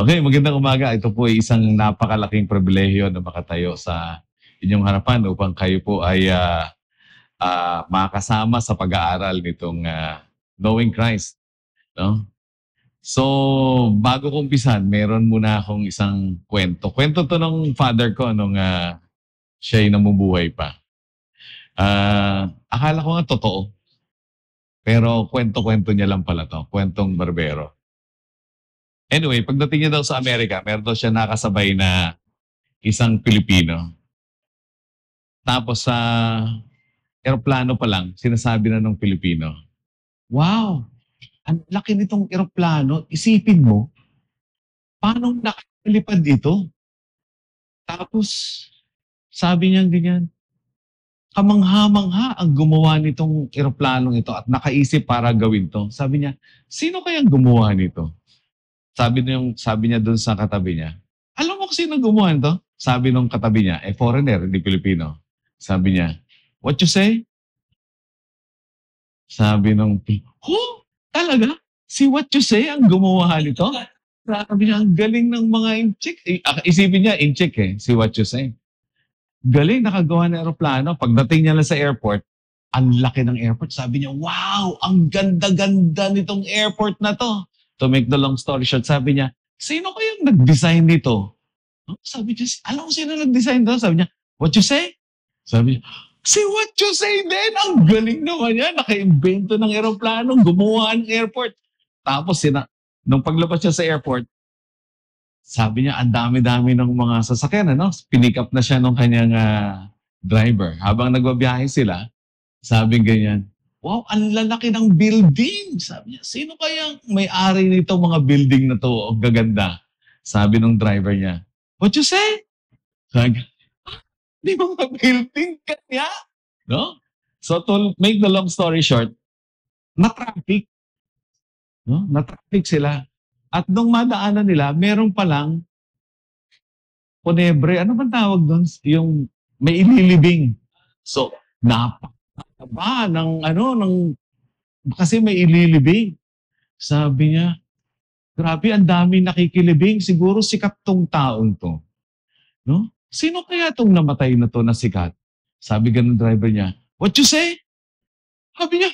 Okay, magandang umaga. Ito po ay isang napakalaking pribilehiyo na makatayo sa inyong harapan upang kayo po ay makasama sa pag-aaral nitong Knowing Christ. No? So, bago ko umpisan, meron muna akong isang kwento. Kwento to ng father ko nung siya'y namumuhay pa. Akala ko nga totoo. Pero kwento-kwento niya lang pala to. Kwentong barbero. Anyway, pagdating niya daw sa Amerika, meron daw siya nakasabay na isang Pilipino. Tapos sa eroplano pa lang, sinasabi na ng Pilipino, "Wow, ang laki nitong eroplano. Isipin mo, paano nakalipad ito?" Tapos sabi niya ganyan, "Kamangha-mangha ang gumawa nitong eroplanong ito at nakaisip para gawin to." Sabi niya, "Sino kayang gumawa nito?" Sabi niya dun sa katabi niya, "Alam mo kung sino gumawa nito?" Sabi nung katabi niya, foreigner, hindi Pilipino. Sabi niya, "What you say?" Sabi nung, talaga? Si What You Say ang gumawa nito? Sabi niya, ang galing ng mga inchik. Isipin niya, inchik si What You Say. Galing, nakagawa ng aeroplano. Pagdating niya lang sa airport, ang laki ng airport. Sabi niya, wow, ang ganda-ganda nitong airport na to. To make the long story short, sabi niya, sino kayang nag-design nito? Sabi niya, alam mo sino nag-design to? Sabi niya, What You Say? Sabi niya, si What You Say din, ang galing naman yan. Naka-invento ng aeroplano, gumawa ng airport. Tapos, nung paglabas niya sa airport, sabi niya, ang dami-dami ng mga sasakyan, Pinick up na siya ng kanyang driver. Habang nagbabiyahe sila, sabi ganyan, wow, ang lalaki ng building. Sabi niya, sino kayang may-ari nito mga building na to? Ang gaganda. Sabi ng driver niya, What You Say? Sabi, di ba mga building kanya? No? So to make the long story short, na-traffic. No? Na-traffic sila. At nung madaanan nila, meron palang kunebre. Ano bang tawag doon? Yung may ililibing. So, napakaba kasi may ililibing. Sabi niya, grabe, ang dami nakikilibing. Siguro sikat tong taong to. No? Sino kaya tong namatay na to na sikat? Sabi ganun driver niya, What You Say? Sabi niya,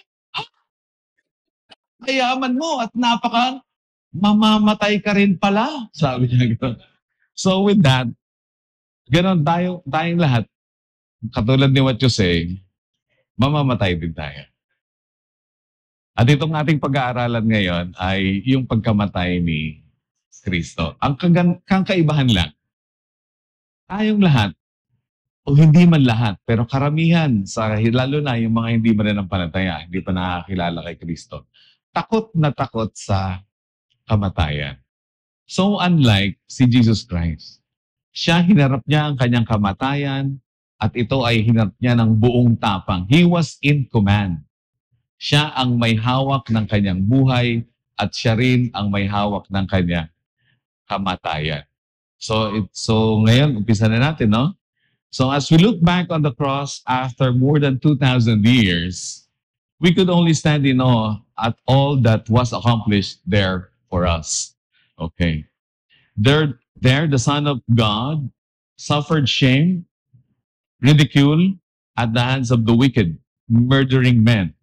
kayaman mo at mamamatay ka rin pala. Sabi niya gano'n. So with that, gano'n tayong lahat, katulad ni What You Say, mamamatay din tayo. At itong ating pag-aaralan ngayon ay yung pagkamatay ni Kristo. Ang kaibahan lang, tayong lahat, o hindi man lahat, pero karamihan, lalo na yung mga hindi mananampalataya, hindi pa nakakilala kay Kristo, takot na takot sa kamatayan. So unlike si Jesus Christ, siya hinarap niya ang kanyang kamatayan at ito ay hinarap niya ng buong tapang. He was in command. Siya ang may hawak ng kanyang buhay at siya rin ang may hawak ng kanyang kamatayan. So ngayon, umpisa na natin, no? So as we look back on the cross after more than 2,000 years, we could only stand in awe at all that was accomplished there for us. Okay. There, the Son of God suffered shame, ridicule at the hands of the wicked, murdering men.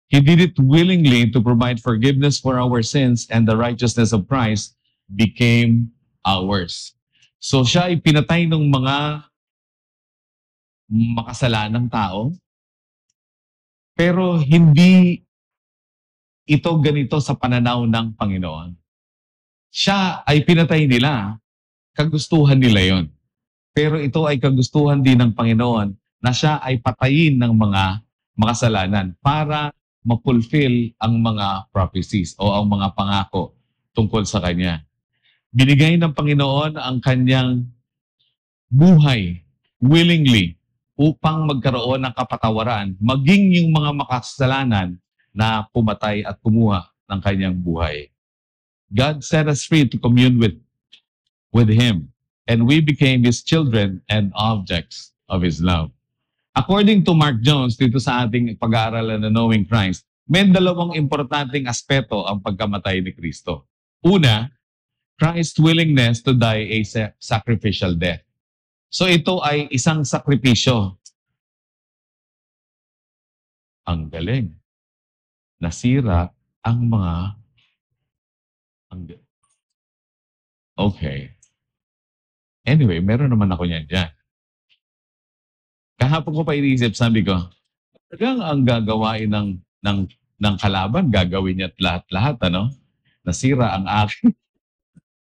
He did it willingly to provide forgiveness for our sins, and the righteousness of Christ became ours. So siya ay pinatay ng mga makasalanang tao, pero hindi ito ganito sa pananaw ng Panginoon. Siya ay pinatay nila, kagustuhan nila yon. Pero ito ay kagustuhan din ng Panginoon na siya ay patayin ng mga makasalanan para ma-fulfill ang mga prophecies o ang mga pangako tungkol sa Kanya. Binigay ng Panginoon ang Kanyang buhay willingly upang magkaroon ng kapatawaran, maging yung mga makasalanan na pumatay at kumuha ng Kanyang buhay. God set us free to commune with Him, and we became His children and objects of His love. According to Mark Jones, dito sa ating pag-aaralan na Knowing Christ, may dalawang importanteng aspeto ang pagkamatay ni Kristo. Una, Christ's willingness to die a sacrificial death. So ito ay isang sakripisyo. Ang galing. Nasira ang mga... Okay. Anyway, meron naman ako niyan dyan. Kahapon ko pa iniisip, sabi ko, talagang ang gagawain ng kalaban, gagawin niya lahat-lahat, ano? Nasira ang aking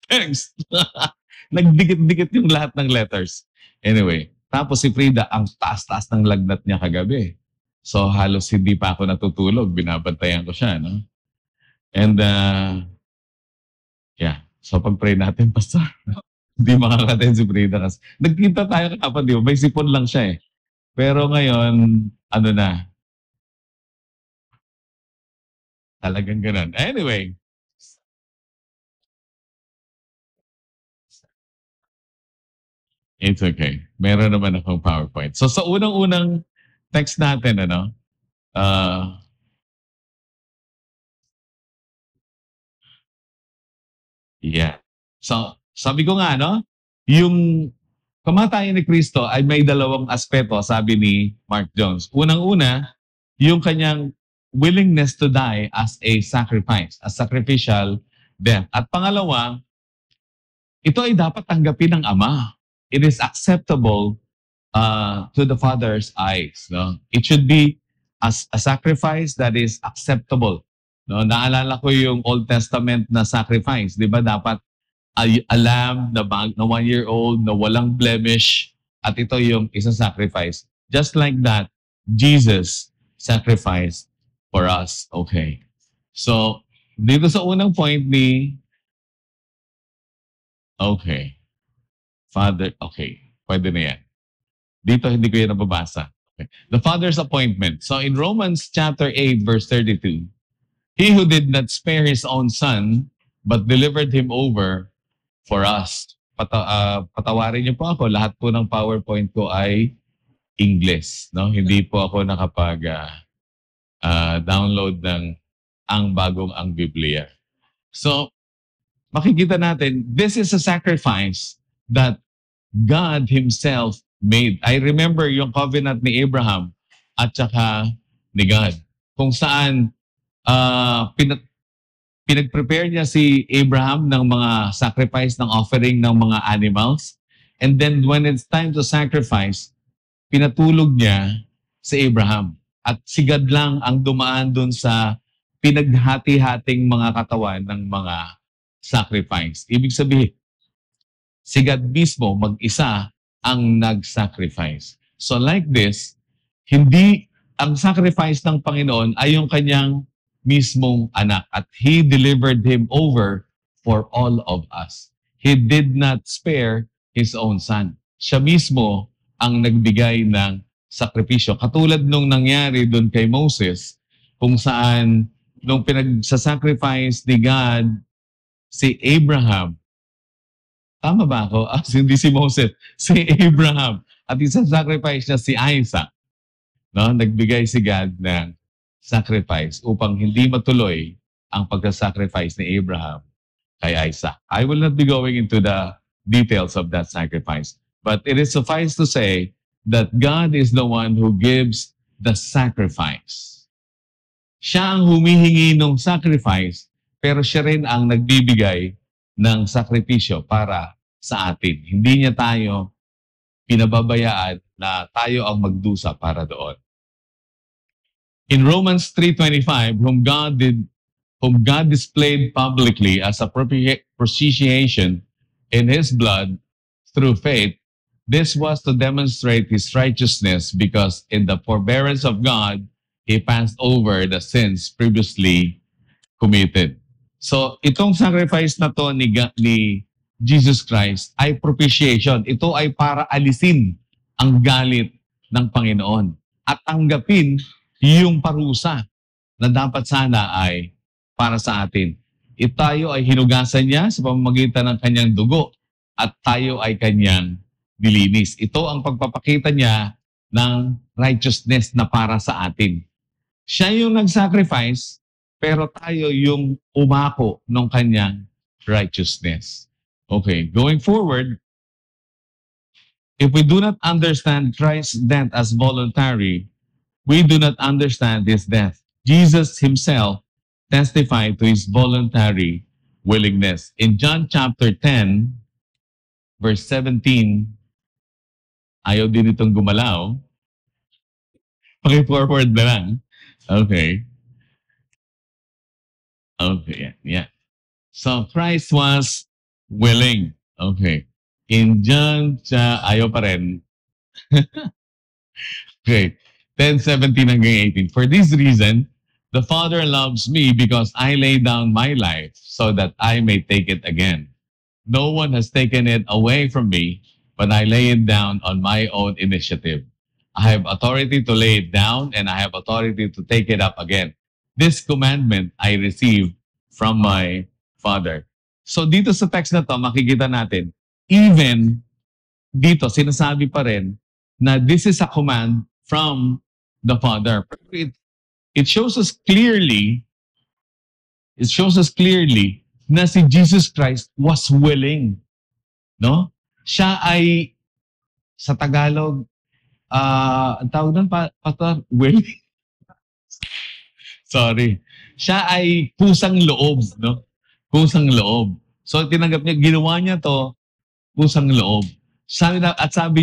text. Nagdikit-dikit yung lahat ng letters. Anyway, tapos si Frida, ang taas-taas ng lagnat niya kagabi. So halos hindi pa ako natutulog, binabantayan ko siya, no? And yeah, so pag-pray natin, Pastor. Hindi makakaten si Frida kasi. Nagkita tayo kapag, di ba? May sipon lang siya eh. Pero ngayon, ano na? Talagang ganun. Anyway. It's okay. Meron naman akong PowerPoint. So sa unang-unang text natin, ano? Yeah. So, sabi ko nga, no? Yung kamatayan ni Kristo ay may dalawang aspeto, sabi ni Mark Jones. Unang-una, yung kanyang willingness to die as a sacrifice, a sacrificial death. At pangalawa, ito ay dapat tanggapin ng Ama. It is acceptable to the Father's eyes. No? It should be as a sacrifice that is acceptable. No? Naalala ko yung Old Testament na sacrifice. Di ba dapat a lamb na 1-year-old na walang blemish at ito yung isang sacrifice. Just like that, Jesus sacrificed for us. Okay. So, dito sa unang point ni okay. Father, okay. Pwede na yan. Dito hindi ko yan nababasa. Okay. The Father's appointment. So in Romans chapter 8 verse 32, He who did not spare His own Son, but delivered Him over for us. Patawarin niyo po ako, lahat po ng PowerPoint ko ay English. No? Hindi po ako nakapag-download ng ang bagong ang Biblia. So, makikita natin, this is a sacrifice that God Himself made. I remember yung covenant ni Abraham at saka ni God. Kung saan pinag-prepare niya si Abraham ng mga sacrifice, ng offering ng mga animals. And then when it's time to sacrifice, pinatulog niya si Abraham. At si God lang ang dumaan dun sa pinaghati-hating mga katawan ng mga sacrifice. Ibig sabihin, si God mismo mag-isa ang nag-sacrifice. So like this, hindi ang sacrifice ng Panginoon ay yung kanyang mismong anak at He delivered Him over for all of us. He did not spare His own Son. Siya mismo ang nagbigay ng sakripisyo. Katulad nung nangyari doon kay Moses, kung saan nung pinagsasacrifice ni God si Abraham. Tama ba ako? Hindi si Moses, si Abraham. At isa-sacrifice niya si Isaac. No? Nagbigay si God ng sacrifice upang hindi matuloy ang pagsasacrifice ni Abraham kay Isaac. I will not be going into the details of that sacrifice. But it is suffice to say that God is the one who gives the sacrifice. Siya ang humihingi ng sacrifice, pero siya rin ang nagbibigay ng sakripisyo para sa atin. Hindi niya tayo pinababayaan na tayo ang magdusa para doon. In Romans 3:25, whom God displayed publicly as a propitiation in His blood through faith, this was to demonstrate His righteousness because in the forbearance of God, He passed over the sins previously committed. So, itong sacrifice na to ni Jesus Christ ay propitiation. Ito ay para alisin ang galit ng Panginoon at tanggapin yung parusa na dapat sana ay para sa atin. Tayo ay hinugasan niya sa pamamagitan ng kanyang dugo at tayo ay kanyang nilinis. Ito ang pagpapakita niya ng righteousness na para sa atin. Siya yung nag-sacrifice, pero tayo yung umako ng kanyang righteousness. Okay, going forward, if we do not understand Christ's death as voluntary, we do not understand his death. Jesus himself testified to his voluntary willingness. In John chapter 10, verse 17, ayaw din itong gumalaw. Paki-forward na lang. Okay. Okay, yeah. So Christ was willing. Okay. In John, ayaw pa rin. Okay. 10:17 hanggang 18. For this reason, the Father loves me because I lay down my life so that I may take it again. No one has taken it away from me, but I lay it down on my own initiative. I have authority to lay it down and I have authority to take it up again. This commandment I received from my Father. So dito sa text na to, makikita natin, even dito, sinasabi pa rin na this is a command from the Father. It shows us clearly na si Jesus Christ was willing. No? Siya ay, sa Tagalog, ang tawag doon, Pastor, willing? Sorry. Siya ay pusang loob, no? Pusang loob. So tinanggap niya, ginawa niya to, pusang loob. Sabi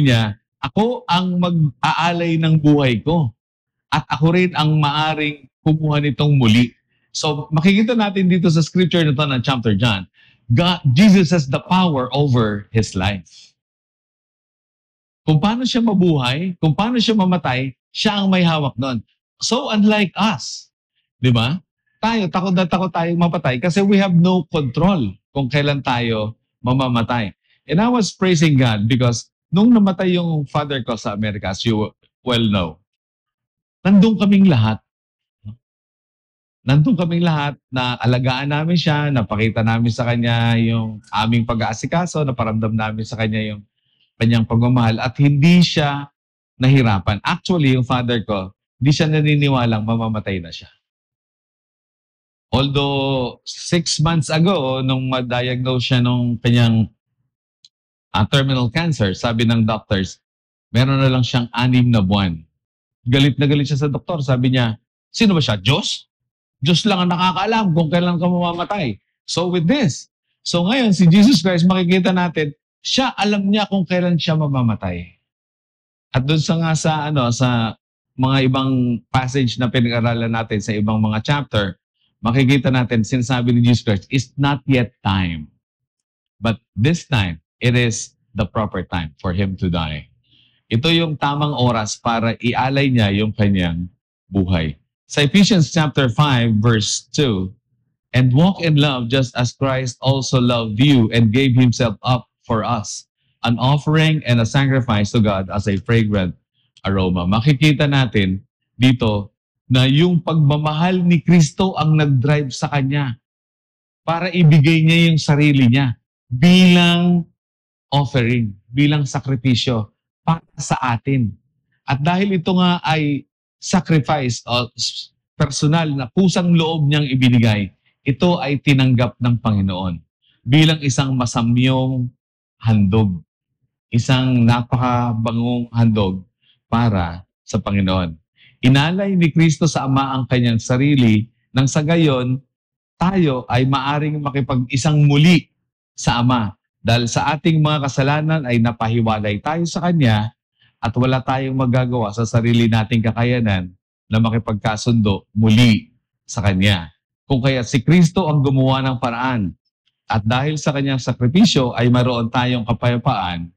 niya, ako ang mag-aalay ng buhay ko. At ako rin ang maaring kumuha nitong muli. So makikita natin dito sa scripture na to ng chapter John, Jesus has the power over his life. Kung paano siya mabuhay, kung paano siya mamatay, siya ang may hawak doon. So unlike us, di ba? Tayo, takot na takot tayo mapatay kasi we have no control kung kailan tayo mamamatay. And I was praising God because nung namatay yung father ko sa Amerika, as you well know, nandun kaming lahat. Nandun kaming lahat na alagaan namin siya, napakita namin sa kanya yung aming pag-aasikaso, naparamdam namin sa kanya yung kanyang pagmamahal at hindi siya nahirapan. Actually, yung father ko, hindi siya naniniwalang mamamatay na siya. Although 6 months ago, nung ma-diagnose siya nung kanyang terminal cancer, sabi ng doctors, meron na lang siyang 6 na buwan. Galit na galit siya sa doktor. Sabi niya, sino ba siya? Diyos? Diyos lang ang nakakaalam kung kailan ka mamamatay. So with this, so ngayon si Jesus Christ, makikita natin, siya alam niya kung kailan siya mamamatay. At doon sa mga ibang passage na pinag-aralan natin sa ibang mga chapter, makikita natin, sinasabi ni Jesus Christ, it's not yet time. But this time, it is the proper time for Him to die. Ito yung tamang oras para ialay niya yung kanyang buhay. Sa Ephesians chapter 5, verse 2, and walk in love just as Christ also loved you and gave Himself up for us, an offering and a sacrifice to God as a fragrant aroma. Makikita natin dito na yung pagmamahal ni Kristo ang nag-drive sa Kanya para ibigay niya yung sarili niya bilang offering, bilang sakripisyo para sa atin. At dahil ito nga ay sacrifice o personal na pusang loob niyang ibinigay, ito ay tinanggap ng Panginoon bilang isang masamyong handog, isang napakabangong handog para sa Panginoon. Inalay ni Kristo sa Ama ang kanyang sarili nang sa gayon, tayo ay maaring makipag-isang muli sa Ama. Dahil sa ating mga kasalanan ay napahiwalay tayo sa Kanya at wala tayong magagawa sa sarili nating kakayanan na makipagkasundo muli sa Kanya. Kung kaya si Kristo ang gumawa ng paraan at dahil sa Kanyang sakripisyo ay maroon tayong kapayapaan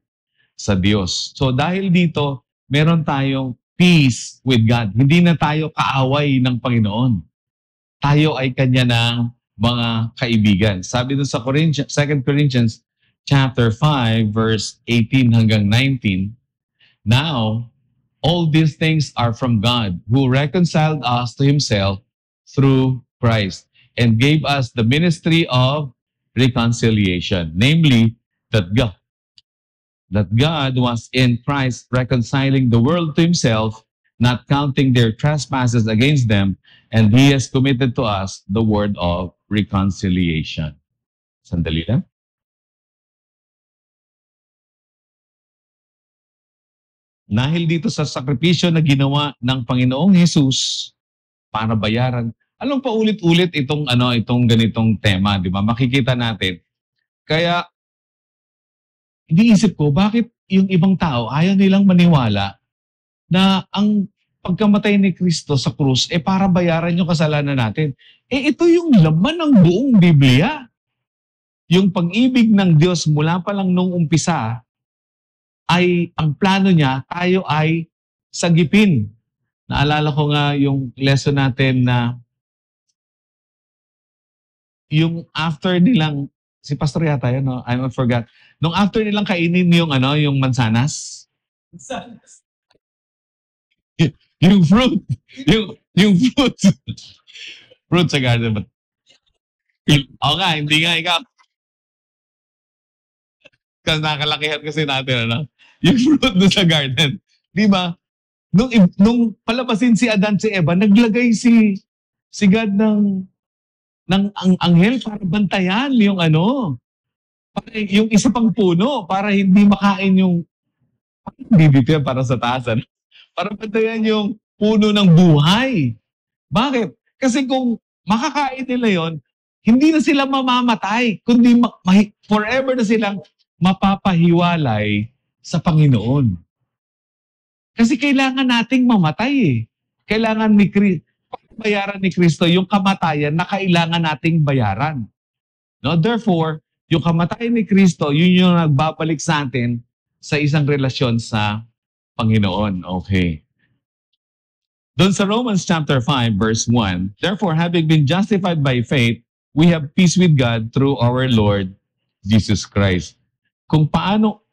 sa Diyos. So dahil dito, meron tayong peace with God. Hindi na tayo kaaway ng Panginoon. Tayo ay Kanya ng mga kaibigan. Sabi doon sa 2 Corinthians chapter 5, verse 18 hanggang 19, now, all these things are from God, who reconciled us to Himself through Christ, and gave us the ministry of reconciliation, namely, that God was in Christ reconciling the world to Himself, not counting their trespasses against them, and He has committed to us the word of reconciliation. Sandali lang. Dahil dito sa sakripisyo na ginawa ng Panginoong Hesus para bayaran. Alam pa ulit-ulit itong ganitong tema, di ba? Makikita natin. Kaya iniisip ko, bakit yung ibang tao ayaw nilang maniwala na ang pagkamatay ni Kristo sa krus para bayaran yung kasalanan natin. Ito yung laman ng buong Biblia. Yung pag-ibig ng Diyos mula pa lang nung umpisa ay ang plano niya, tayo ay sagipin. Naalala ko nga yung lesson natin na yung after nilang, si Pastor yata yun, no? I forgot. Nung after nilang kainin yung mansanas. Yung fruit. Yung fruit. Fruit sa garden. Oo nga, hindi nga ikaw. Kasi nakalakihan kasi natin, yung fruit doon sa garden. Di ba? Nung palabasin si Adan si Eva, naglagay si God ng anghel para bantayan yung isa pang puno para hindi makain yung dito para sa taas. Para bantayan yung puno ng buhay. Bakit? Kasi kung makakain nila yon, hindi na sila mamamatay, kundi forever na silang mapapahiwalay sa Panginoon. Kasi kailangan nating mamatay . Kailangan bayaran ni Kristo yung kamatayan na kailangan nating bayaran. No? Therefore, yung kamatayan ni Kristo, yun yung nagbabalik sa atin sa isang relasyon sa Panginoon. Okay. Doon sa Romans chapter 5, verse 1, therefore, having been justified by faith, we have peace with God through our Lord Jesus Christ. Kung paano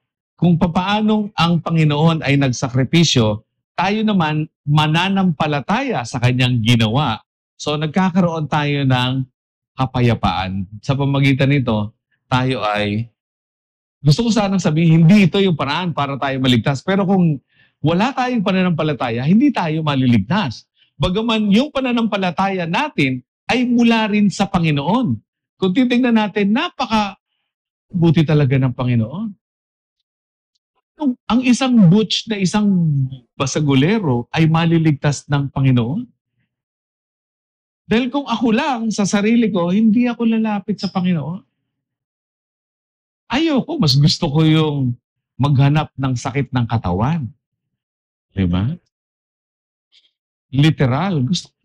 ang Panginoon ay nagsakripisyo, tayo naman mananampalataya sa kanyang ginawa. So nagkakaroon tayo ng kapayapaan. Sa pamamagitan nito, tayo ay, gusto ko sanang sabihin, hindi ito yung paraan para tayo maligtas. Pero kung wala tayong pananampalataya, hindi tayo maliligtas. Bagaman yung pananampalataya natin ay mula rin sa Panginoon. Kung titingnan natin, buti talaga ng Panginoon. Ang isang butch na isang basagulero ay maliligtas ng Panginoon. Dahil kung ako lang sa sarili ko, hindi ako lalapit sa Panginoon. Ayoko, mas gusto ko yung maghanap ng sakit ng katawan. Diba? Literal, gusto ko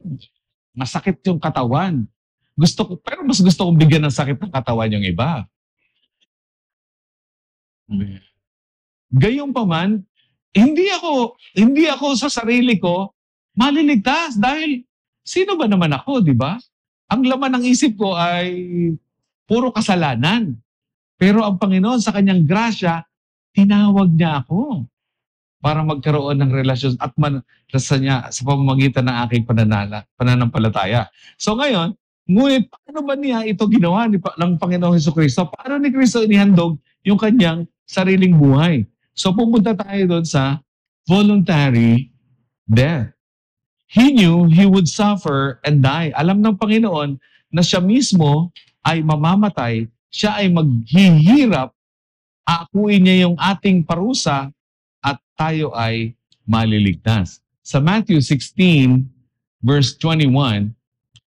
masakit yung katawan. Pero mas gusto kong bigyan ng sakit ng katawan yung iba. Gayunpaman, hindi ako sa sarili ko maliligtas dahil sino ba naman ako, di ba? Ang laman ng isip ko ay puro kasalanan. Pero ang Panginoon sa kanyang grasya, tinawag niya ako para magkaroon ng relasyon at sa pamamagitan ng aking pananampalataya. So ngayon, ngunit paano ba niya ito ginawa ng Panginoong Jesucristo? Paano ni Kristo inihandog yung kanyang sariling buhay? So pupunta tayo doon sa voluntary death. He knew he would suffer and die. Alam ng Panginoon na siya mismo ay mamamatay, siya ay maghihirap, aakuin niya yung ating parusa at tayo ay maliligtas. Sa Matthew 16, verse 21,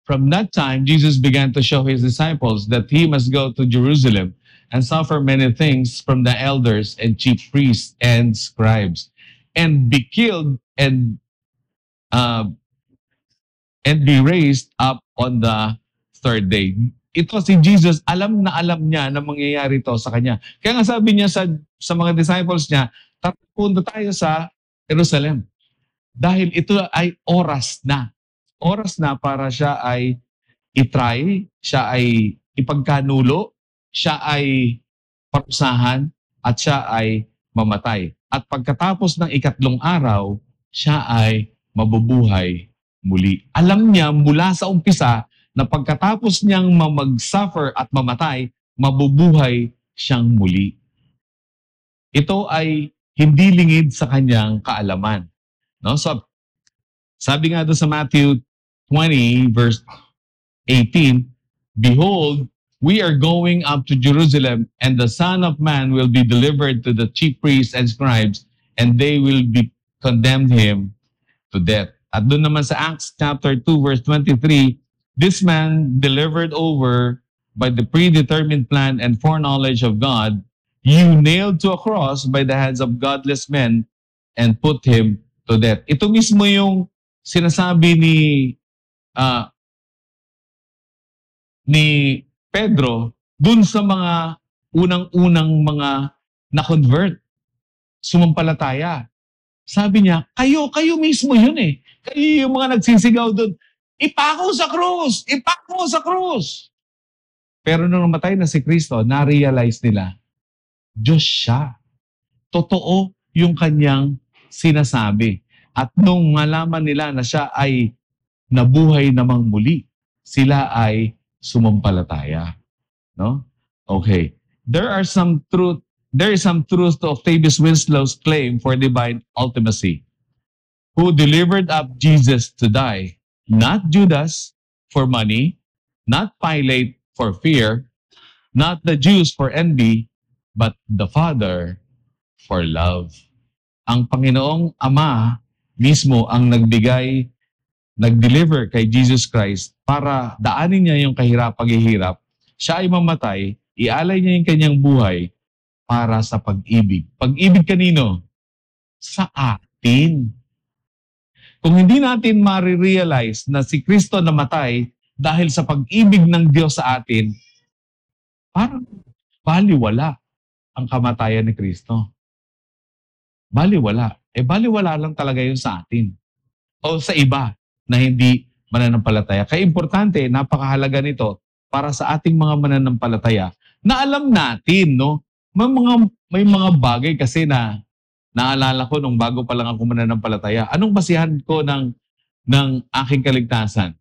from that time, Jesus began to show his disciples that he must go to Jerusalem and suffer many things from the elders and chief priests and scribes, and be killed and be raised up on the third day. Ito si Jesus, alam niya na mangyayari ito sa kanya. Kaya nga sabi niya sa mga disciples niya, punta tayo sa Jerusalem. Dahil ito ay oras na. Oras na para siya ay itry, siya ay ipagkanulo, siya ay parusahan, at siya ay mamatay. At pagkatapos ng 3 araw, siya ay mabubuhay muli. Alam niya mula sa umpisa na pagkatapos niyang mag-suffer at mamatay, mabubuhay siyang muli. Ito ay hindi lingid sa kanyang kaalaman. No? So, sabi nga doon sa Matthew 20, verse 18, behold, we are going up to Jerusalem, and the Son of Man will be delivered to the chief priests and scribes, and they will be condemn him to death. At doon naman sa Acts chapter 2 verse 23, this man delivered over by the predetermined plan and foreknowledge of God, you nailed to a cross by the hands of godless men and put him to death. Ito mismo yung sinasabi ah, ni Pedro dun sa mga unang-unang mga na-convert, sumampalataya. Sabi niya, kayo mismo yun eh. Kayo yung mga nagsisigaw doon, ipako sa krus! Ipako sa krus! Pero nung namatay na si Kristo, na-realize nila, Diyos siya. Totoo yung kanyang sinasabi. At nung malaman nila na siya ay nabuhay namang muli, sila ay sumampalataya. No? Okay. There is some truth to Octavius Winslow's claim for divine ultimacy. Who delivered up Jesus to die, not Judas for money, not Pilate for fear, not the Jews for envy, but the Father for love. Ang Panginoong Ama mismo ang nag-deliver kay Jesus Christ para daanin niya yung paghihirap. Siya ay mamatay, ialay niya yung kanyang buhay para sa pag-ibig. Pag-ibig kanino? Sa atin. Kung hindi natin ma-realize na si Kristo namatay dahil sa pag-ibig ng Diyos sa atin, parang baliwala ang kamatayan ni Kristo. Baliwala. Baliwala lang talaga yun sa atin. O sa iba na hindi mananampalataya. Kaya importante, napakahalaga nito para sa ating mga mananampalataya na alam natin, no? May mga bagay kasi na naalala ko nung bago pa lang ako mananampalataya. Anong basihan ko ng aking kaligtasan?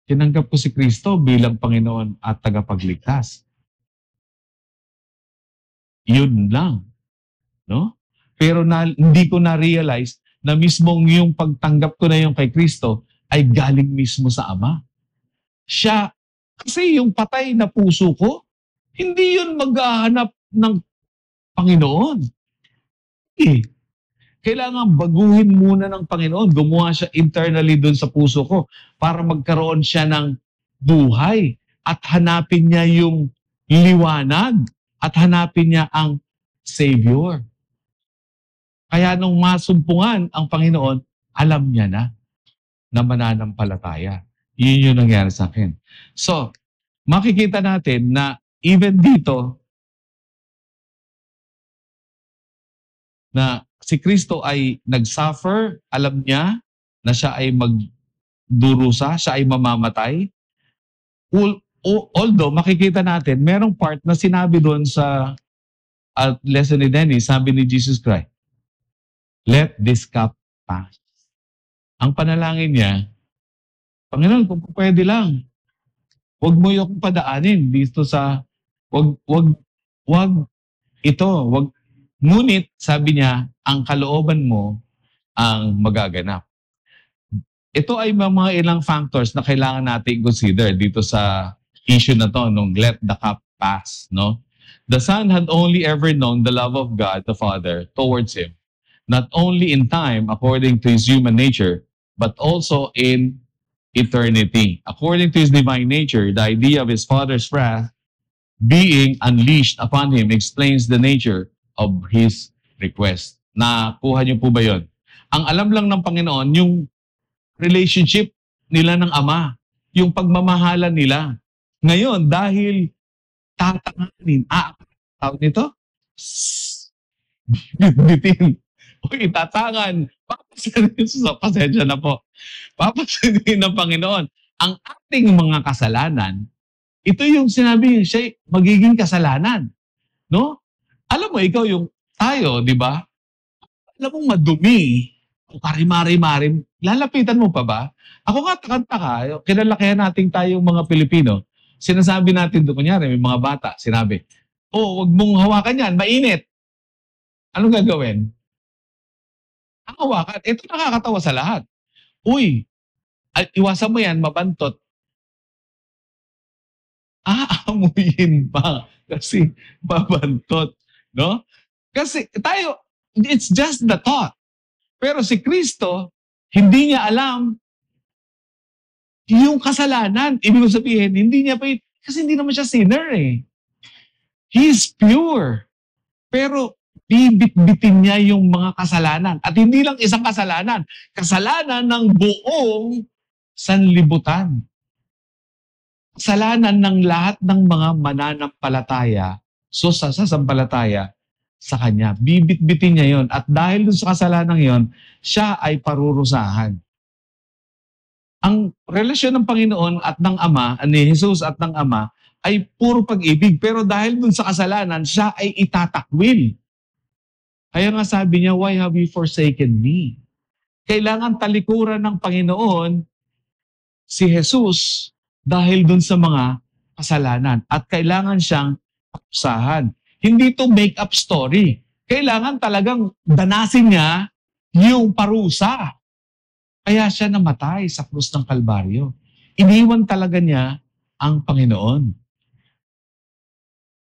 Tinanggap ko si Kristo bilang Panginoon at tagapagligtas. Yun lang. No? Pero hindi ko na-realize na mismong yung pagtanggap ko na yung kay Kristo ay galing mismo sa Ama. Siya, kasi yung patay na puso ko, hindi yun maghahanap ng Panginoon. Kailangan baguhin muna ng Panginoon. Gumawa siya internally dun sa puso ko para magkaroon siya ng buhay at hanapin niya yung liwanag at hanapin niya ang Savior. Kaya nung masumpungan ang Panginoon, alam niya na mananampalataya. Yun yung nangyari sa akin. So, makikita natin na even dito, na si Kristo ay nag-suffer, alam niya na siya ay magdurusa, siya ay mamamatay. Although makikita natin, merong part na sinabi doon sa lesson ni Dennis, sabi ni Jesus Christ, let this cup pass. Ang panalangin niya, Panginoon, kung pwede lang, huwag mo yung padaanin dito sa, wag ito. Ngunit, sabi niya, ang kalooban mo ang magaganap. Ito ay mga ilang factors na kailangan natin consider dito sa issue na to, nung let the cup pass. No? The Son had only ever known the love of God, the Father, towards Him, not only in time, according to His human nature, but also in eternity. According to His divine nature, the idea of His Father's wrath being unleashed upon Him explains the nature of His request. Nakuha niyo po ba yun? Ang alam lang ng Panginoon, yung relationship nila ng Ama, yung pagmamahalan nila. Ngayon, dahil tatanganin, tawag nito? Bitin. Uy, tatangan. Papasanin sa pasensya na po. Papasanin ng Panginoon. Ang ating mga kasalanan, ito yung sinabi, siya magiging kasalanan. No? Alam mo, ikaw yung tayo, di ba? Alam mo, madumi, karimari-marim, lalapitan mo pa ba? Ako nga, takanta-taka, kinalakihan natin tayong mga Pilipino. Sinasabi natin doon, kunyari, may mga bata, sinabi, wag mong hawakan yan, mainit. Anong gagawin? Ang hawakan, ito nakakatawa sa lahat. Uy, iwasan mo yan, mabantot. aamuyin pa kasi babantot, no? Kasi tayo, it's just the thought. Pero si Kristo, hindi niya alam yung kasalanan. Ibig sabihin, hindi niya pa kasi hindi naman siya sinner eh. He is pure. Pero bibit-bitin niya yung mga kasalanan. At hindi lang isang kasalanan. Kasalanan ng buong sanlibutan. Kasalanan ng lahat ng mga mananampalataya, so sasampalataya sa Kanya. Bibit-bitin niya yon. At dahil dun sa kasalanan yon, siya ay parurusahan. Ang relasyon ng Panginoon at ng Ama, ni Jesus at ng Ama, ay puro pag-ibig. Pero dahil dun sa kasalanan, siya ay itatakwil. Kaya nga sabi niya, why have you forsaken me? Kailangan talikuran ng Panginoon si Jesus dahil dun sa mga kasalanan. At kailangan siyang parusahan. Hindi to make-up story. Kailangan talagang danasin niya yung parusa. Kaya siya namatay sa krus ng Kalbaryo. Iniwan talaga niya ang Panginoon.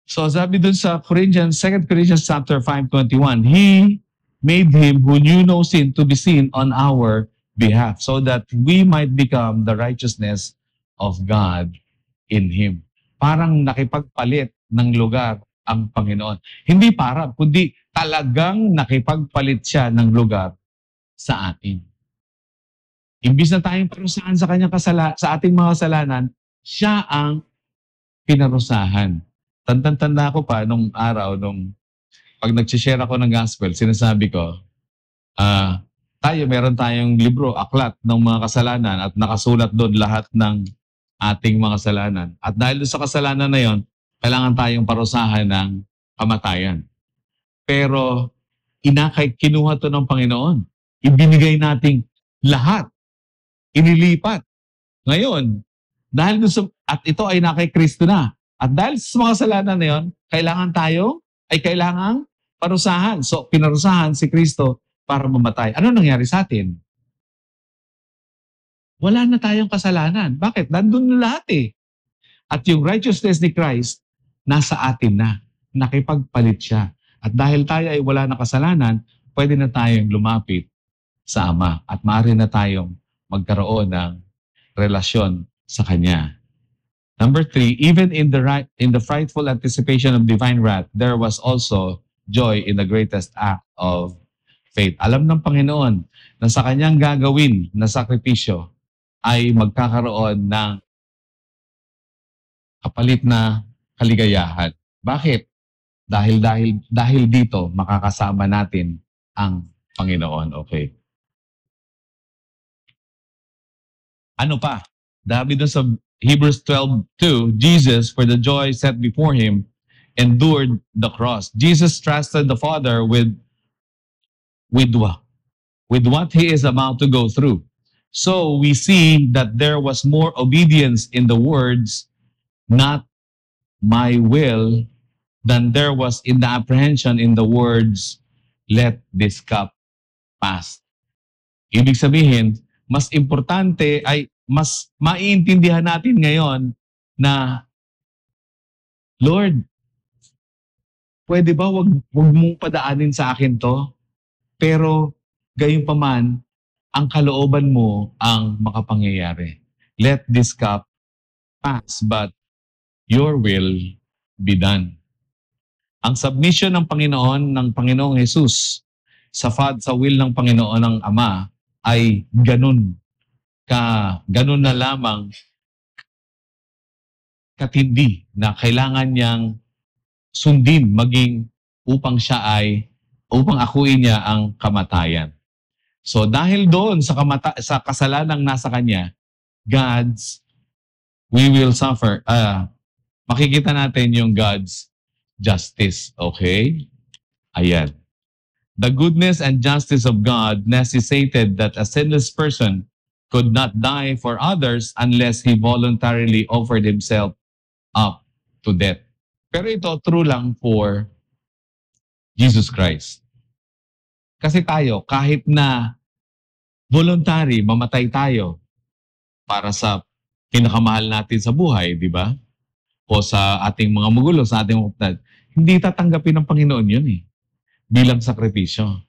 So sabi dun sa 2 Corinthians chapter 5:21, He made Him who knew no sin to be sin on our behalf, so that we might become the righteousness of God in Him. Parang nakipagpalit ng lugar ang Panginoon. Hindi para, kundi talagang nakipagpalit siya ng lugar sa atin. Imbis na tayong parusahan sa kanyang sa ating mga kasalanan, siya ang pinarusahan. Tanda ko pa nung araw, pag nag-share ako ng gospel, sinasabi ko, meron tayong libro, aklat ng mga kasalanan at nakasulat doon lahat ng ating mga kasalanan. At dahil sa kasalanan na yon, kailangan tayong parusahan ng kamatayan. Pero kinuha to ng Panginoon. Ibinigay nating lahat. Inilipat. Ngayon, at ito ay nakay Kristo na. At dahil sa mga kasalanan na yon, kailangang parusahan. So, pinarusahan si Kristo para mamatay. Ano nangyari sa atin? Wala na tayong kasalanan. Bakit? Nandun na lahat eh. At yung righteousness ni Christ, nasa atin na. Nakipagpalit siya. At dahil tayo ay wala na kasalanan, pwede na tayong lumapit sa Ama. At maaari na tayong magkaroon ng relasyon sa Kanya. Number 3, even in the frightful anticipation of divine wrath, there was also joy in the greatest act of faith. Alam ng Panginoon na sa Kanyang gagawin na sakripisyo ay magkakaroon ng kapalit na kaligayahan. Bakit? Dahil dito makakasama natin ang Panginoon. Okay. Ano pa? Sabi doon sa Hebrews 12:2, Jesus, for the joy set before Him, endured the cross. Jesus trusted the Father with what He is about to go through. So we see that there was more obedience in the words, not my will, than there was in the apprehension in the words, let this cup pass. Ibig sabihin, mas importante ay mas maiintindihan natin ngayon na, Lord, pwede ba wag mong padaanin sa akin to? Pero gayon pa man, ang kalooban mo ang makapangyayari. Let this cup pass, but your will be done. Ang submission ng Panginoong Jesus sa will ng Panginoon ng Ama ay ganun na lamang katindi na kailangan niyang sundin upang akuin niya ang kamatayan. So dahil doon sa kasalanang nasa kanya, we will suffer. Makikita natin yung God's justice. Okay? Ayan. The goodness and justice of God necessitated that a sinless person could not die for others unless he voluntarily offered himself up to death. Pero ito true lang for Jesus Christ. Kasi tayo, kahit na voluntary, mamatay tayo para sa pinakamahal natin sa buhay, di ba? o sa ating mga magulo, sa ating mga kapatid, hindi tatanggapin ng Panginoon yun bilang sakripisyo.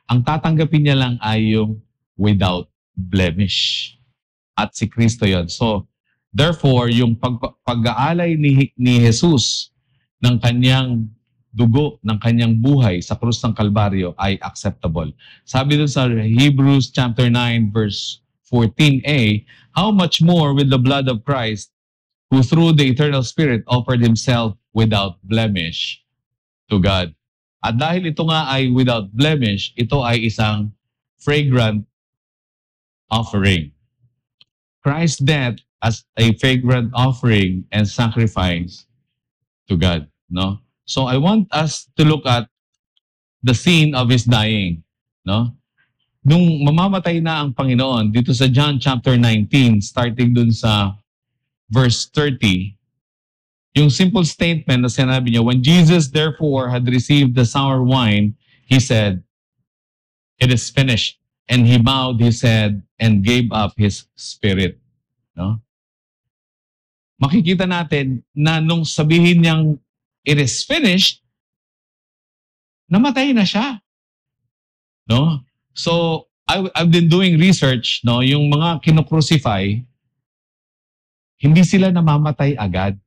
Ang tatanggapin niya lang ay yung without blemish. At si Kristo yon. So, therefore, yung pag-aalay ni Jesus ng kanyang dugo, ng kanyang buhay sa krus ng Kalbaryo ay acceptable. Sabi dun sa Hebrews chapter 9 verse 14a, how much more with the blood of Christ, who through the eternal Spirit offered Himself without blemish to God. At dahil ito nga ay without blemish, ito ay isang fragrant offering. Christ's death as a fragrant offering and sacrifice to God. No? So I want us to look at the scene of His dying. No? Nung mamamatay na ang Panginoon, dito sa John chapter 19, starting dun sa verse 30, yung simple statement na sinabi niya, when Jesus therefore had received the sour wine, He said, "It is finished." And He bowed His head and gave up His spirit. No? Makikita natin na nung sabihin niyang, "It is finished," namatay na siya. No? So, I've been doing research, no, yung mga kinocrucify, hindi sila namamatay agad.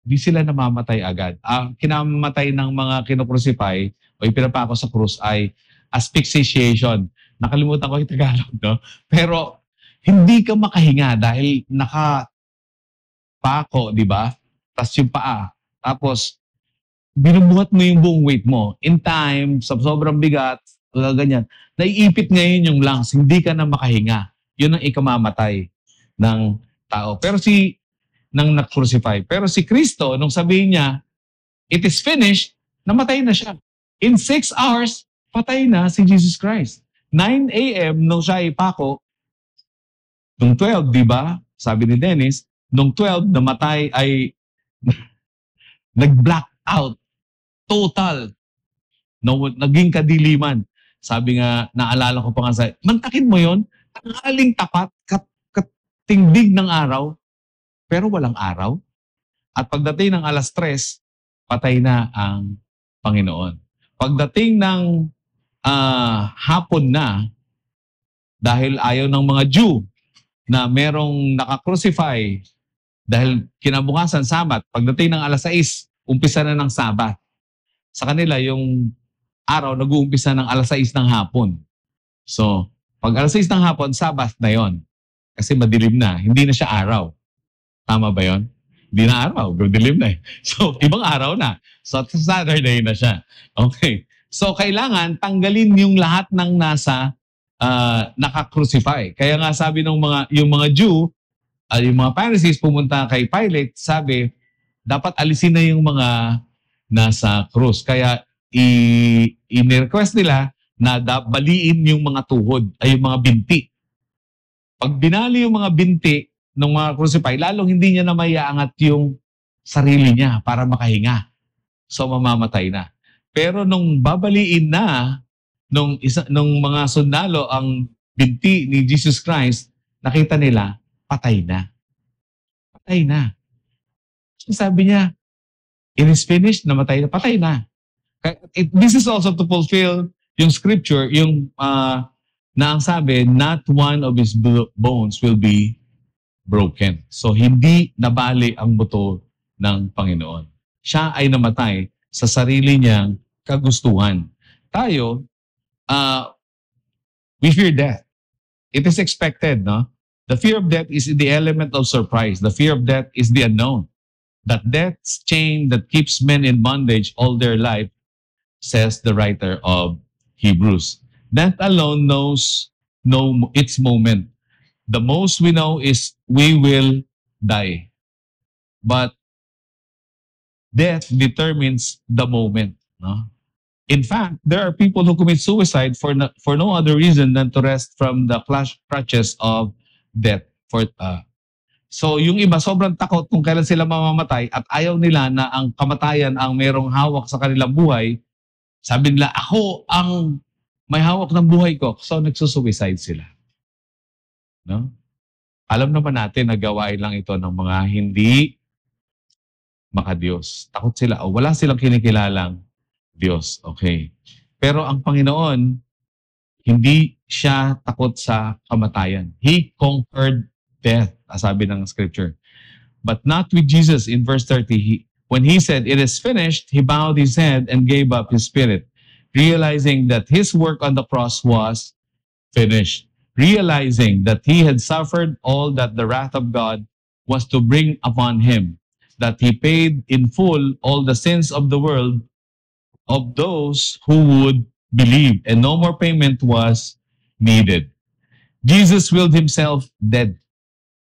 Hindi sila namamatay agad. Ang kinamatay ng mga kinocrucify o ipinapako sa krus ay asphyxiation. Nakalimutan ko yung Tagalog, no? Pero hindi ka makahinga dahil nakapako, di ba? Tapos yung paa. Tapos, binubuhat mo yung buong weight mo. In time, sa sobrang bigat, ganyan, naiipit ngayon yung lungs, hindi ka na makahinga. Yun ang ikamamatay ng tao. Pero nang na-crucify. Pero si Kristo, nung sabihin niya, "It is finished," namatay na siya. In 6 hours, patay na si Jesus Christ. 9 a.m. nung siya ipako, nung 12, di ba? Sabi ni Dennis, nung 12, namatay ay nag-black out. Total. No, naging kadiliman. Sabi nga, naalala ko pa nga sa, mantakin mo yon, tanghaling tapat, katindig ng araw, pero walang araw. At pagdating ng 3:00, patay na ang Panginoon. Pagdating ng hapon na, dahil ayaw ng mga Jew na merong naka-crucify, dahil kinabukasan Sabat, pagdating ng 6:00, umpisa na ng Sabat. Sa kanila, yung araw nag-uumpisa ng 6:00 ng hapon. So, pag 6:00 ng hapon, Sabat na yon. Kasi madilim na, hindi na siya araw. Tama ba yon? Hindi na araw, dilim na eh. So, ibang araw na. So, Saturday na siya. Okay. So, kailangan tanggalin yung lahat ng nasa naka-crucify. Kaya nga sabi ng yung mga Jew, yung mga Pharisees pumunta kay Pilate, sabi, dapat alisin na yung mga nasa krus. Kaya i-request nila na baliin yung mga tuhod, ay yung mga binti. Pag binali yung mga binti ng mga crucify, lalong hindi niya na maiaangat yung sarili niya para makahinga. So mamamatay na. Pero nung babaliin na nung mga sundalo ang binti ni Jesus Christ, nakita nila, patay na. Patay na. So sabi niya, "It is finished," namatay na, patay na. This is also to fulfill yung scripture, yung na ang sabi, not one of his bones will be broken. So hindi nabali ang buto ng Panginoon. Siya ay namatay sa sarili niyang kagustuhan. Tayo, we fear death. It is expected, no? The fear of death is the element of surprise. The fear of death is the unknown. That death's chain that keeps men in bondage all their life, says the writer of Hebrews. Death alone knows its moment. The most we know is we will die. But death determines the moment, no? In fact, there are people who commit suicide for no other reason than to rest from the clutches of death. So yung iba sobrang takot kung kailan sila mamamatay at ayaw nila na ang kamatayan ang merong hawak sa kanilang buhay. Sabi nila, ako ang may hawak ng buhay ko. So nagsusuicide sila. No? Alam naman natin na gawain lang ito ng mga hindi makadiyos. Takot sila. O wala silang kinikilalang Diyos. Okay. Pero ang Panginoon, hindi siya takot sa kamatayan. He conquered death, sabi ng scripture. But not with Jesus. In verse 30, when he said, "It is finished," he bowed his head and gave up his spirit, realizing that his work on the cross was finished. Realizing that he had suffered all that the wrath of God was to bring upon him, that he paid in full all the sins of the world of those who would believe, and no more payment was needed. Jesus willed himself dead.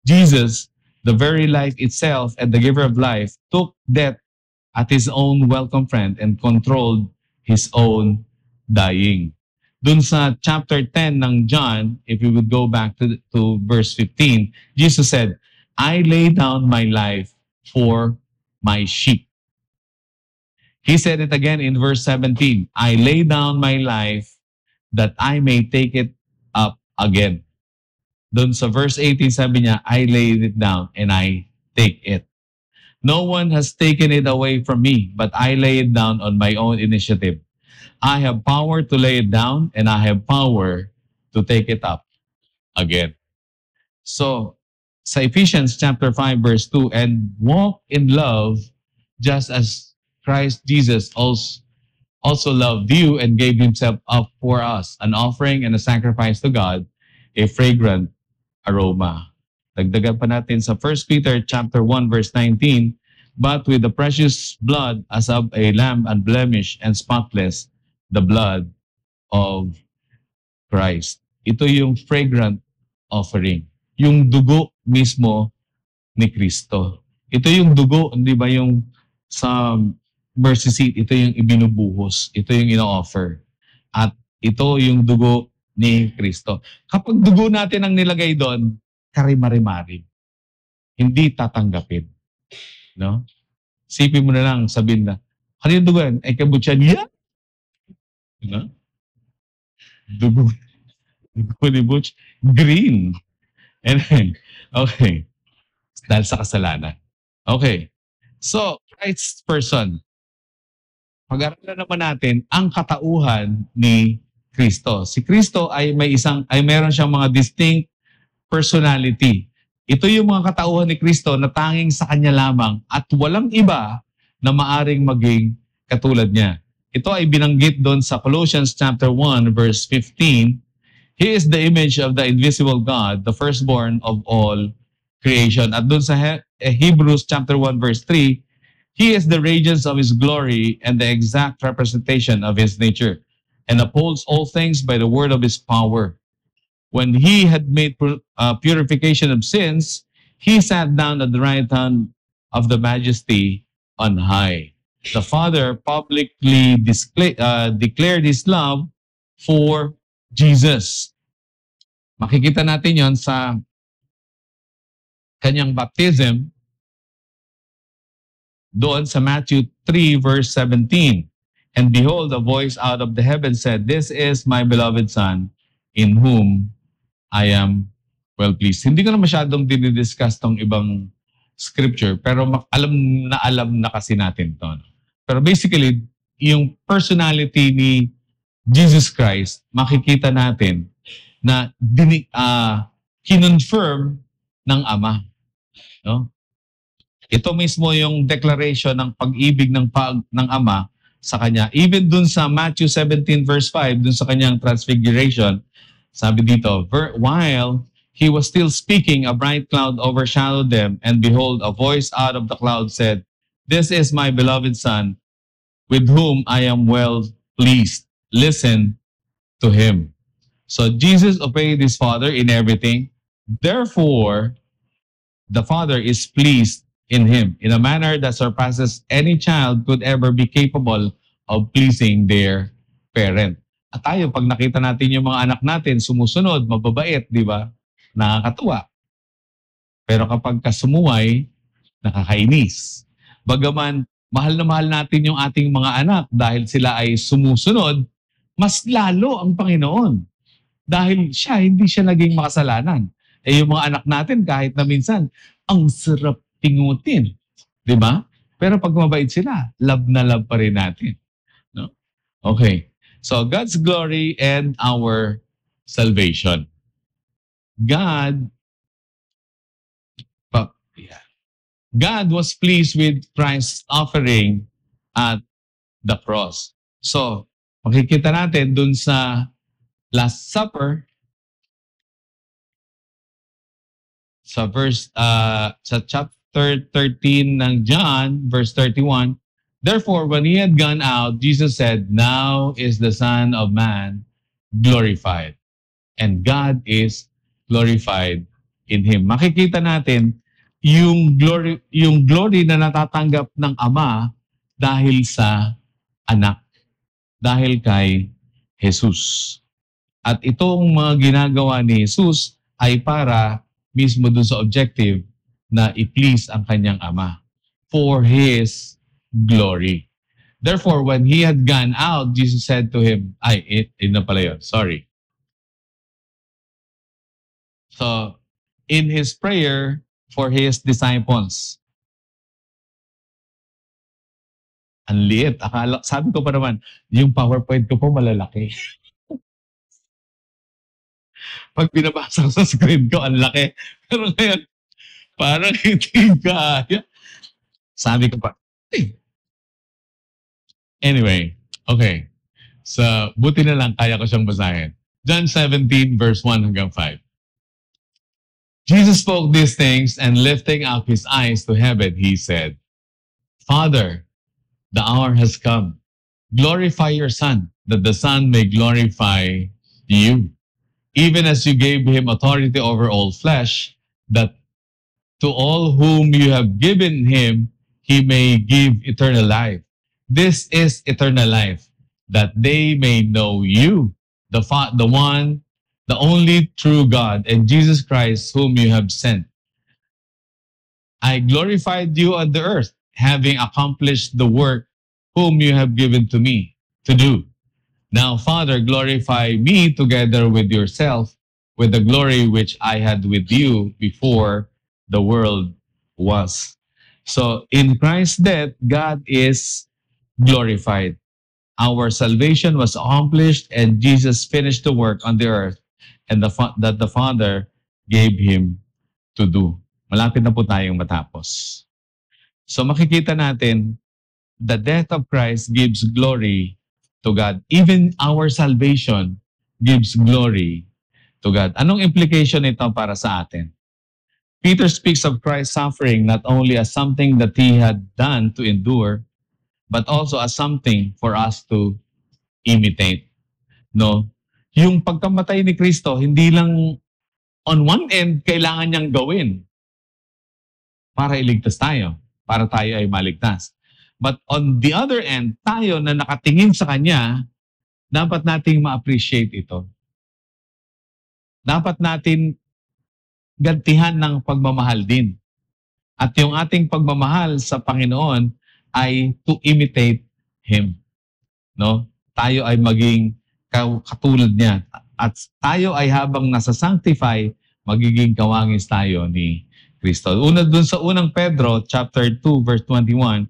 Jesus, the very life itself and the giver of life, took death at his own welcome friend and controlled his own dying. Dun sa chapter 10 ng John, if you would go back to verse 15, Jesus said, "I lay down my life for my sheep." He said it again in verse 17, "I lay down my life that I may take it up again." Doon sa verse 18, sabi niya, "I laid it down and I take it." No one has taken it away from me, but I lay it down on my own initiative. I have power to lay it down and I have power to take it up again. So, sa Ephesians chapter 5 verse 2, "And walk in love just as Christ Jesus also loved you and gave himself up for us, an offering and a sacrifice to God, a fragrant aroma." Dagdagan pa natin sa 1 Peter chapter 1 verse 19, "But with the precious blood as of a lamb unblemished and spotless, the blood of Christ." Ito yung fragrant offering. Yung dugo mismo ni Kristo. Ito yung dugo, di ba, yung sa mercy seat, ito yung ibinubuhos. Ito yung ino-offer. At ito yung dugo ni Kristo. Kapag dugo natin ang nilagay doon, karimari-mari. Hindi tatanggapin. No? Sipin mo na lang, sabihin na, "Ano yung dugo yan?" "Ay, kabutyan niya." No? Dugo. Dugo ni Butch. Green. And then, okay. Dahil sa kasalanan. Okay. So, Christ's person. Pag-aralan naman natin ang katauhan ni Kristo. Si Kristo ay meron siyang mga distinct personality. Ito yung mga katauhan ni Kristo na tanging sa Kanya lamang at walang iba na maaring maging katulad niya. Ito ay binanggit doon sa Colossians chapter 1 verse 15. He is the image of the invisible God, the firstborn of all creation. At doon sa Hebrews chapter 1 verse 3, He is the radiance of His glory and the exact representation of His nature, and upholds all things by the word of His power. When He had made purification of sins, He sat down at the right hand of the Majesty on high. The Father publicly declared His love for Jesus. Makikita natin yon sa Kanyang baptism doon sa Matthew 3 verse 17. "And behold, a voice out of the heaven said, 'This is my beloved Son, in whom I am well pleased.'" Hindi ko na masyadong dinidiscuss tong ibang scripture, pero alam na kasi natin to. Pero basically, yung personality ni Jesus Christ, makikita natin na kinonfirm ng Ama. No? Ito mismo yung declaration ng pag-ibig ng Ama sa Kanya. Even dun sa Matthew 17 verse 5, dun sa Kanyang transfiguration, sabi dito, "While He was still speaking, a bright cloud overshadowed them, and behold, a voice out of the cloud said, 'This is my beloved Son, with whom I am well pleased. Listen to Him.'" So Jesus obeyed His Father in everything. Therefore, the Father is pleased in Him in a manner that surpasses any child could ever be capable of pleasing their parent. At tayo, pag nakita natin yung mga anak natin, sumusunod, mababait, di ba? Nakakatuwa. Pero kapag kasumuway, nakakainis. Bagaman, mahal na mahal natin yung ating mga anak dahil sila ay sumusunod, mas lalo ang Panginoon. Dahil hindi siya naging makasalanan. Yung mga anak natin, kahit na minsan, ang sarap pingutin. Di ba? Pero pag mabait sila, love na love pa rin natin. No? Okay. So, God's glory and our salvation. God was pleased with Christ's offering at the cross. So, makikita natin dun sa Last Supper, sa chapter 13 ng John, verse 31, therefore, when he had gone out, Jesus said, now is the Son of Man glorified, and God is glorified in Him. Makikita natin yung glory na natatanggap ng Ama dahil sa anak, dahil kay Jesus. At itong mga ginagawa ni Jesus ay para mismo dun sa objective na i-please ang kanyang Ama for His glory. Therefore, when He had gone out, Jesus said to him, na pala yun, sorry. So, in His prayer for His disciples, ang liit. Sabi ko pa naman, yung PowerPoint ko po malalaki. Pag binabasa ko sa screen ko, ang laki. Pero ngayon, parang hindi kaya. Sabi ko pa, Anyway, okay. So, buti na lang kaya ko siyang basahin. John 17, verse 1 hanggang 5. Jesus spoke these things, and lifting up His eyes to heaven, He said, Father, the hour has come. Glorify your Son, that the Son may glorify you. Even as you gave Him authority over all flesh, that to all whom you have given Him, He may give eternal life. This is eternal life, that they may know you, the only true God, and Jesus Christ, whom you have sent. I glorified you on the earth, having accomplished the work whom you have given to me to do. Now, Father, glorify me together with yourself, with the glory which I had with you before the world was. So, in Christ's death, God is glorified. Our salvation was accomplished, and Jesus finished the work on the earth and that the Father gave Him to do. Malapit na po tayong matapos. So makikita natin, the death of Christ gives glory to God. Even our salvation gives glory to God. Anong implication nito para sa atin? Peter speaks of Christ's suffering not only as something that He had done to endure, but also as something for us to imitate. No? Yung pagkamatay ni Kristo, hindi lang on one end kailangan niyang gawin para iligtas tayo, para tayo ay maligtas. But on the other end, tayo na nakatingin sa Kanya, dapat nating ma-appreciate ito. Dapat natin gantihan ng pagmamahal din. At yung ating pagmamahal sa Panginoon ay to imitate Him. No? Tayo ay maging katulad niya. At tayo ay habang nasa-sanctify, magiging kawangis tayo ni Kristo. Dun sa unang Pedro, chapter 2, verse 21,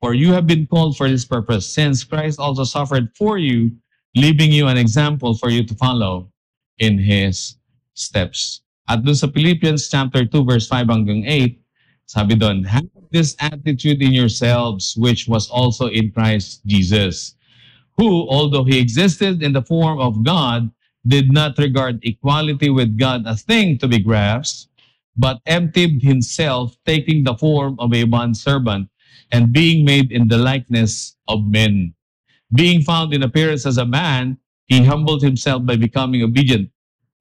for you have been called for this purpose, since Christ also suffered for you, leaving you an example for you to follow in His steps. At dun sa Philippians chapter 2, verse 5 hanggang 8, sabi doon, have this attitude in yourselves, which was also in Christ Jesus, who, although He existed in the form of God, did not regard equality with God a thing to be grasped, but emptied Himself, taking the form of a bondservant, and being made in the likeness of men. Being found in appearance as a man, He humbled Himself by becoming obedient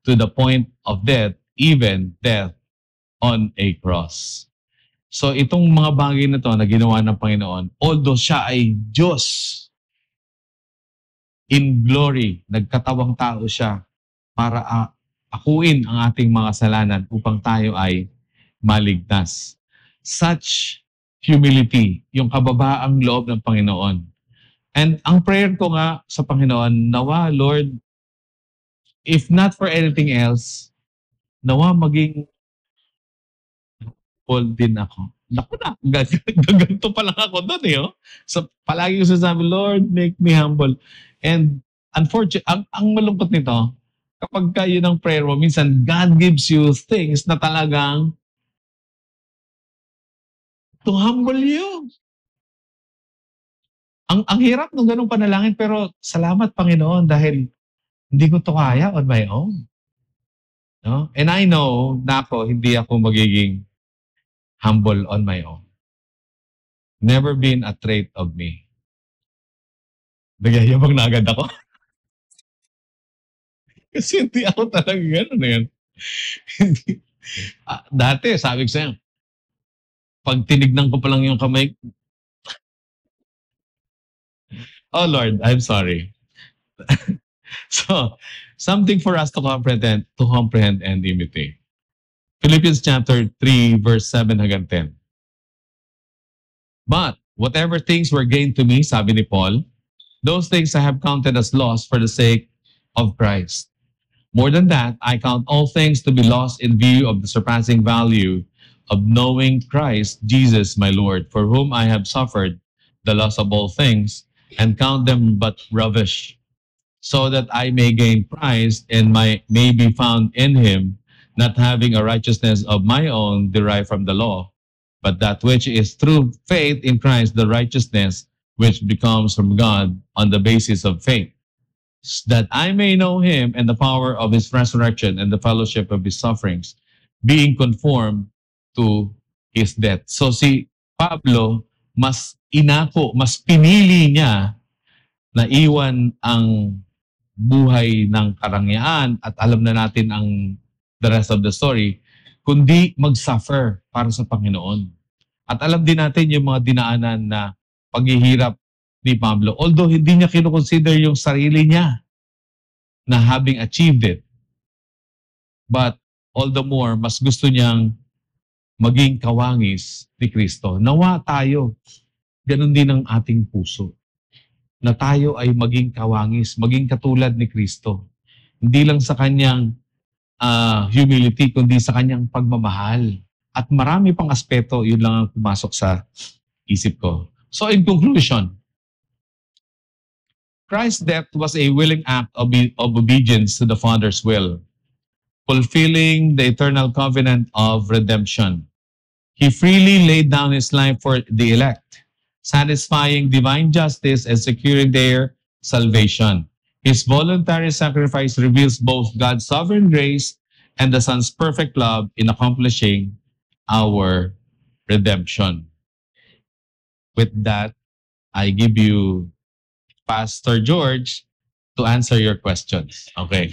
to the point of death, even death on a cross. So itong mga bagay na to na ginawa ng Panginoon, although Siya ay Diyos, in glory, nagkatawang tao Siya para akuin ang ating mga kasalanan upang tayo ay maligtas. Such humility, yung kababaang loob ng Panginoon. And ang prayer ko nga sa Panginoon, nawa, Lord, if not for anything else, nawa maging humble din ako. Naku na, gaganto pa lang ako doon eh. Oh. So, palagi ko sasabi, Lord, make me humble. And unfortunately, ang malungkot nito, kapag kayo ng prayer mo, minsan God gives you things na talagang to humble you. Ang hirap ng ganung panalangin, pero salamat Panginoon dahil hindi ko to kaya on my own. No? And I know na hindi ako magiging humble on my own. Never been a trait of me. Nagyayabang na agad ako. Kasi hindi ako talaga gano'n yan. Dati, sabi ko sa'yo, pag tinignan ko pa lang yung kamay, oh Lord, I'm sorry. So, something for us to comprehend and imitate. Philippians chapter 3, verse 7 hanggang 10. But whatever things were gained to me, sabi ni Paul, those things I have counted as loss for the sake of Christ. More than that, I count all things to be lost in view of the surpassing value of knowing Christ Jesus my Lord, for whom I have suffered the loss of all things, and count them but rubbish, so that I may gain Christ and may be found in him, not having a righteousness of my own derived from the law, but that which is through faith in Christ, the righteousness which becomes from God on the basis of faith, that I may know him and the power of his resurrection and the fellowship of his sufferings, being conformed to his death. So si Pablo, mas pinili niya na iwan ang buhay ng karangyaan at alam na natin ang the rest of the story, kundi mag-suffer para sa Panginoon. At alam din natin yung mga dinaanan na paghihirap ni Pablo. Although hindi niya kinoconsider yung sarili niya na having achieved it. But all the more, mas gusto niyang maging kawangis ni Kristo. Nawa tayo, ganun din ang ating puso. Na tayo ay maging kawangis, maging katulad ni Kristo. Hindi lang sa kanyang humility, kundi sa kanyang pagmamahal. At marami pang aspeto, yun lang ang pumasok sa isip ko. So in conclusion, Christ's death was a willing act of obedience to the Father's will, fulfilling the eternal covenant of redemption. He freely laid down his life for the elect, satisfying divine justice and securing their salvation. His voluntary sacrifice reveals both God's sovereign grace and the Son's perfect love in accomplishing our redemption. With that, I give you Pastor George to answer your questions. Okay.